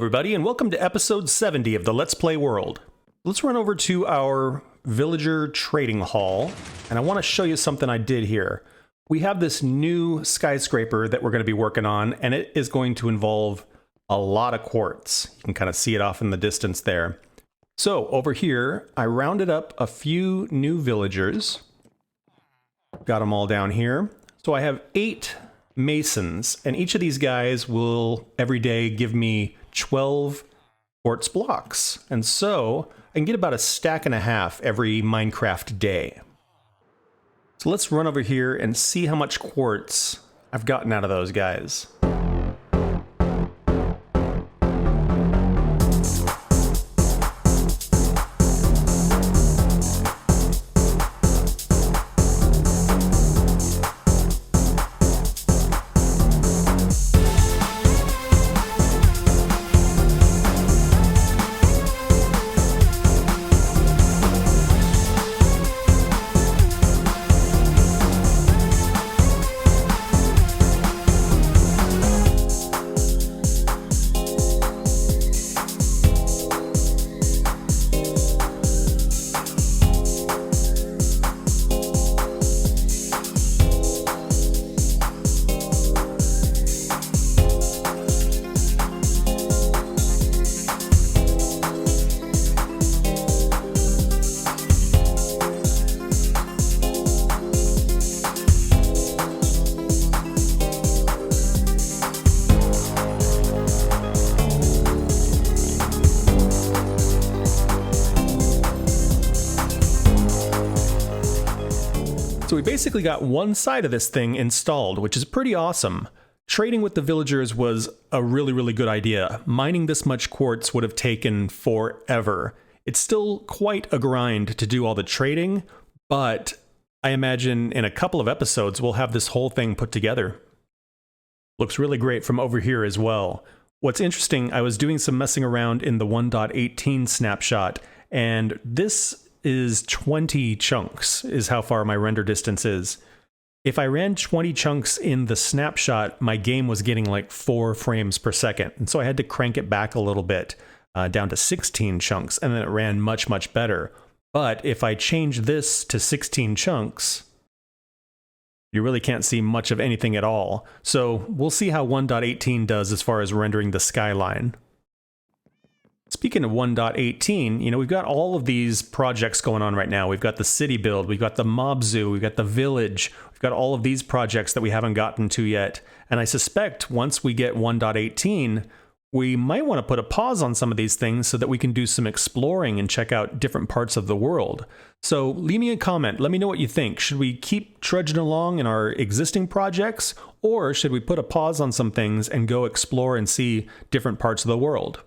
everybody, and welcome to episode 70 of the Let's Play world. Let's run over to our villager trading hall, and I want to show you something I did here. We have this new skyscraper that we're going to be working on, and it is going to involve a lot of quartz. You can kind of see it off in the distance there. So over here, I rounded up a few new villagers. Got them all down here. So I have 8 masons, and each of these guys will every day give me 12 quartz blocks. And so I can get about a stack and a half every Minecraft day. So let's run over here and see how much quartz I've gotten out of those guys. So we basically got one side of this thing installed, which is pretty awesome. Trading with the villagers was a really good idea. Mining this much quartz would have taken forever. It's still quite a grind to do all the trading, but I imagine in a couple of episodes we'll have this whole thing put together. Looks really great from over here as well. What's interesting, I was doing some messing around in the 1.18 snapshot, and this is 20 chunks is how far my render distance is. If I ran 20 chunks in the snapshot, my game was getting like 4 frames per second. And so I had to crank it back a little bit down to 16 chunks, and then it ran much better. But if I change this to 16 chunks, you really can't see much of anything at all. So we'll see how 1.18 does as far as rendering the skyline. Speaking of 1.18, we've got all of these projects going on right now. We've got the city build, we've got the mob zoo, we've got the village, we've got all of these projects that we haven't gotten to yet. And I suspect once we get 1.18, we might want to put a pause on some of these things so that we can do some exploring and check out different parts of the world. So leave me a comment, let me know what you think. Should we keep trudging along in our existing projects, or should we put a pause on some things and go explore and see different parts of the world?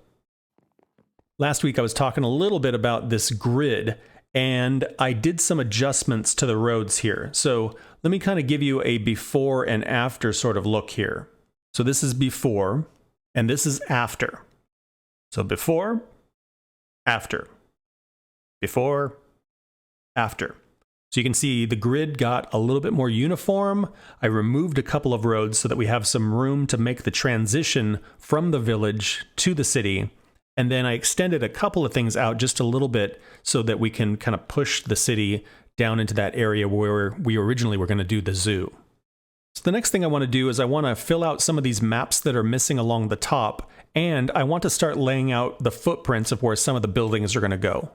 Last week I was talking a little bit about this grid, and I did some adjustments to the roads here. So let me kind of give you a before and after sort of look here. So this is before, and this is after. So before, after. Before, after. So you can see the grid got a little bit more uniform. I removed a couple of roads so that we have some room to make the transition from the village to the city. And then I extended a couple of things out just a little bit so that we can kind of push the city down into that area where we originally were going to do the zoo. So the next thing I want to do is I want to fill out some of these maps that are missing along the top, and I want to start laying out the footprints of where some of the buildings are going to go.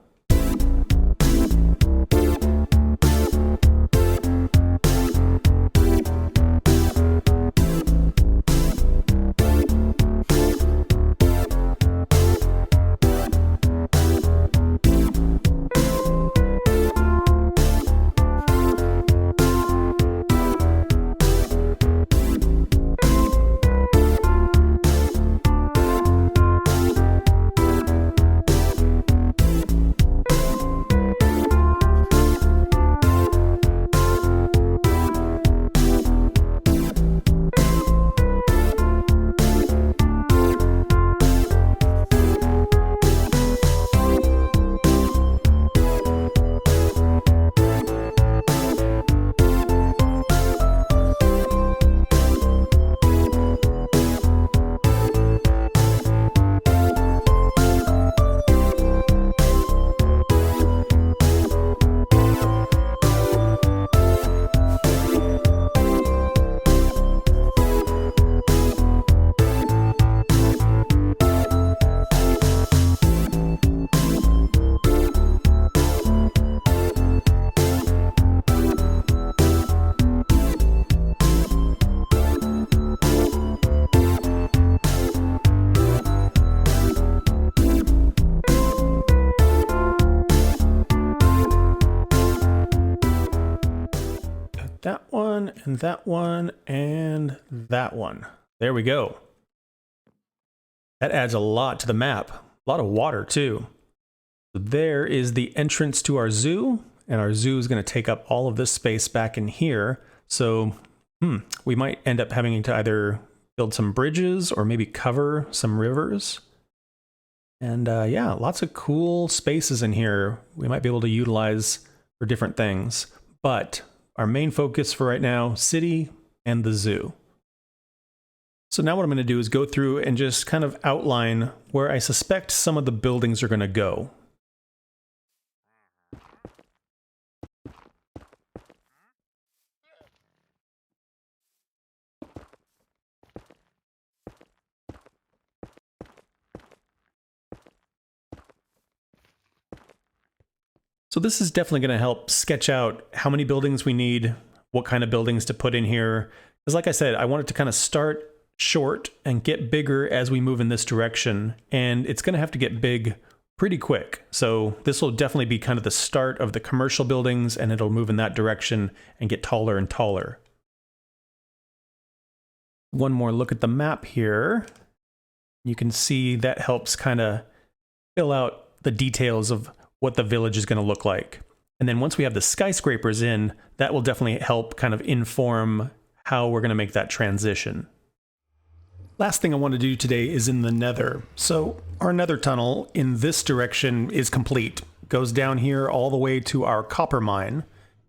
put that one, and that one, and that one. There we go. That adds a lot to the map. A lot of water, too. So there is the entrance to our zoo, and our zoo is going to take up all of this space back in here. So, we might end up having to either build some bridges or maybe cover some rivers. And yeah, lots of cool spaces in here we might be able to utilize for different things. But our main focus for right now, city and the zoo. So now what I'm going to do is go through and just kind of outline where I suspect some of the buildings are going to go. So this is definitely going to help sketch out how many buildings we need, what kind of buildings to put in here. Because like I said, I want it to kind of start short and get bigger as we move in this direction. And it's going to have to get big pretty quick. So this will definitely be kind of the start of the commercial buildings, and it'll move in that direction and get taller and taller. One more look at the map here. You can see that helps kind of fill out the details of what the village is going to look like. And then once we have the skyscrapers in, that will definitely help kind of inform how we're going to make that transition. Last thing I want to do today is in the nether. So our nether tunnel in this direction is complete. Goes down here all the way to our copper mine.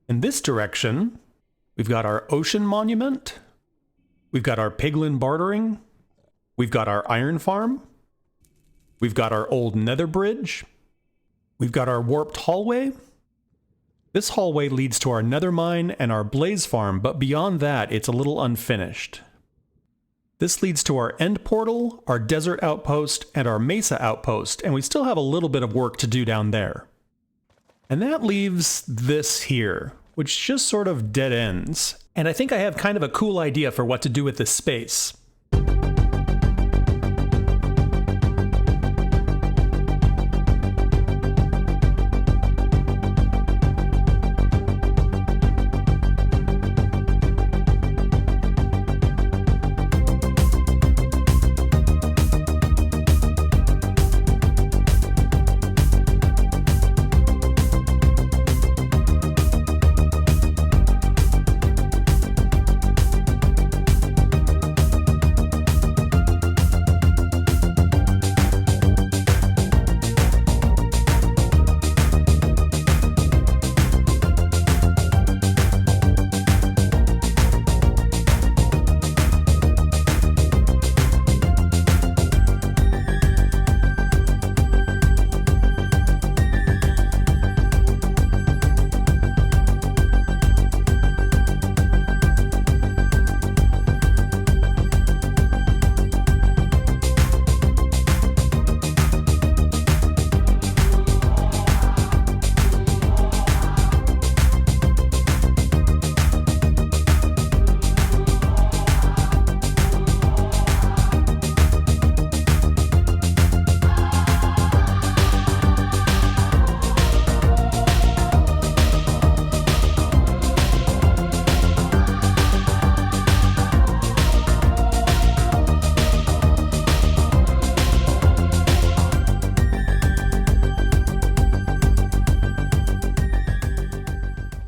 In this direction, we've got our ocean monument. We've got our piglin bartering. We've got our iron farm. We've got our old nether bridge. We've got our warped hallway. This hallway leads to our nether mine and our blaze farm, but beyond that, it's a little unfinished. This leads to our end portal, our desert outpost, and our mesa outpost, and we still have a little bit of work to do down there. And that leaves this here, which just sort of dead ends. And I think I have kind of a cool idea for what to do with this space.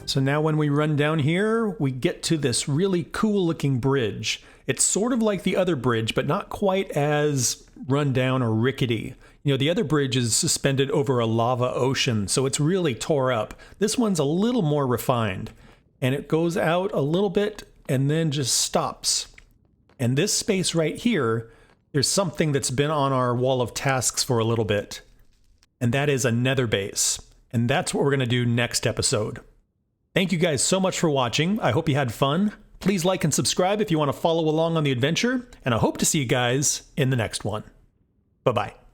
So now when we run down here, we get to this really cool looking bridge. It's sort of like the other bridge, but not quite as run down or rickety. You know, the other bridge is suspended over a lava ocean, so it's really tore up. This one's a little more refined, and it goes out a little bit and then just stops. And this space right here, there's something that's been on our wall of tasks for a little bit, and that is a nether base. And that's what we're going to do next episode. Thank you guys so much for watching. I hope you had fun. Please like and subscribe if you want to follow along on the adventure, and I hope to see you guys in the next one. Bye-bye.